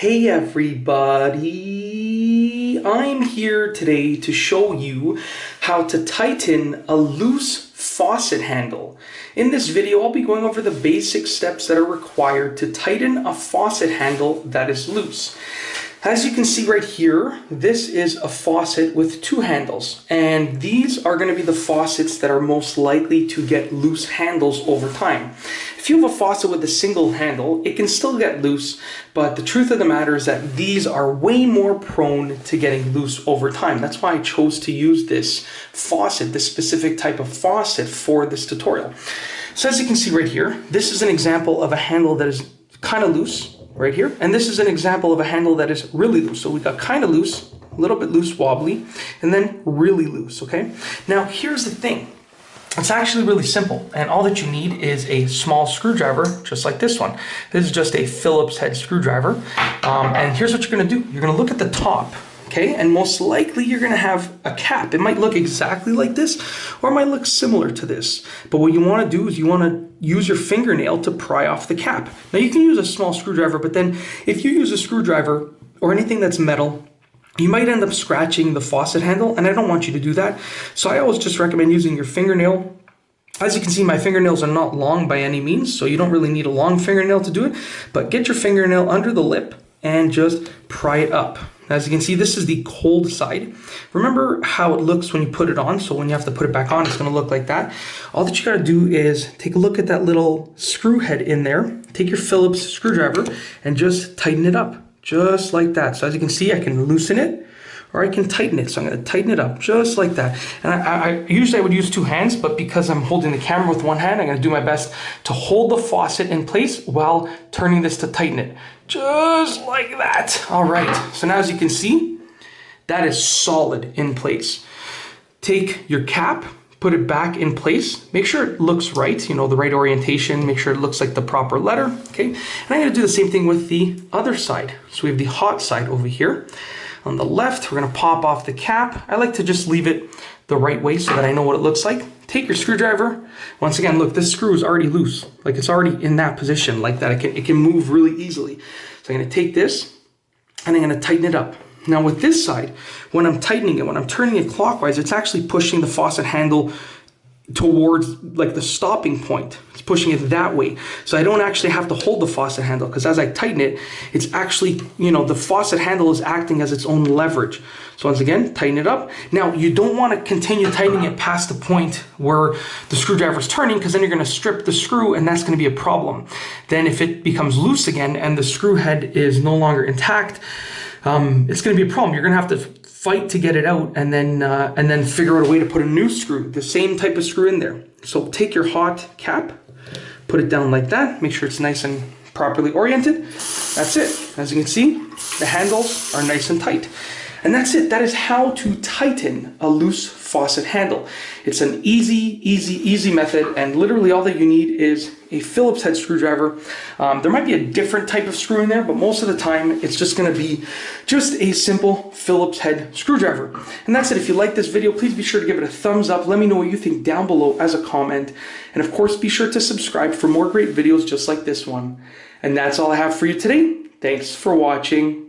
Hey everybody, I'm here today to show you how to tighten a loose faucet handle. In this video, I'll be going over the basic steps that are required to tighten a faucet handle that is loose. As you can see right here, this is a faucet with two handles, and these are going to be the faucets that are most likely to get loose handles over time. If you have a faucet with a single handle, it can still get loose, but the truth of the matter is that these are way more prone to getting loose over time. That's why I chose to use this faucet, this specific type of faucet for this tutorial. So as you can see right here, this is an example of a handle that is kind of loose right here, and this is an example of a handle that is really loose. So we got kind of loose, a little bit loose, wobbly, and then really loose, okay? Now here's the thing. It's actually really simple, and all that you need is a small screwdriver, just like this one. This is just a Phillips head screwdriver, and here's what you're gonna do. You're gonna look at the top, okay? And most likely you're gonna have a cap. It might look exactly like this, or it might look similar to this. But what you wanna do is you wanna use your fingernail to pry off the cap. Now you can use a small screwdriver, but then if you use a screwdriver or anything that's metal, you might end up scratching the faucet handle, and I don't want you to do that. So I always just recommend using your fingernail. As you can see, my fingernails are not long by any means, so you don't really need a long fingernail to do it, but get your fingernail under the lip and just pry it up. As you can see, this is the cold side. Remember how it looks when you put it on, so when you have to put it back on, it's gonna look like that. All that you gotta do is take a look at that little screw head in there, take your Phillips screwdriver, and just tighten it up, just like that. So as you can see, I can loosen it, or I can tighten it. So I'm gonna tighten it up, just like that. And I usually would use two hands, but because I'm holding the camera with one hand, I'm gonna do my best to hold the faucet in place while turning this to tighten it. Just like that. All right, so now as you can see, that is solid in place. Take your cap, put it back in place. Make sure it looks right, you know, the right orientation. Make sure it looks like the proper letter, okay? And I'm gonna do the same thing with the other side. So we have the hot side over here. On the left, we're gonna pop off the cap. I like to just leave it the right way so that I know what it looks like. Take your screwdriver. Once again, look, this screw is already loose. Like it's already in that position like that. It can move really easily. So I'm gonna take this and I'm gonna tighten it up. Now with this side, when I'm tightening it, when I'm turning it clockwise, it's actually pushing the faucet handle towards like the stopping point. It's pushing it that way. So I don't actually have to hold the faucet handle, because as I tighten it, it's actually, you know, the faucet handle is acting as its own leverage. So once again, tighten it up. Now you don't want to continue tightening it past the point where the screwdriver is turning, because then you're going to strip the screw, and that's going to be a problem. Then if it becomes loose again and the screw head is no longer intact, it's going to be a problem. You're going to have to fight to get it out, and then figure out a way to put a new screw, the same type of screw in there. So take your hot cap, put it down like that, make sure it's nice and properly oriented. That's it. As you can see, the handles are nice and tight. And that's it. That is how to tighten a loose faucet handle. It's an easy method, and literally all that you need is a Phillips head screwdriver. There might be a different type of screw in there, but most of the time it's just going to be just a simple Phillips head screwdriver. And that's it. If you like this video, please be sure to give it a thumbs up. Let me know what you think down below as a comment. And of course, be sure to subscribe for more great videos just like this one. And that's all I have for you today. Thanks for watching.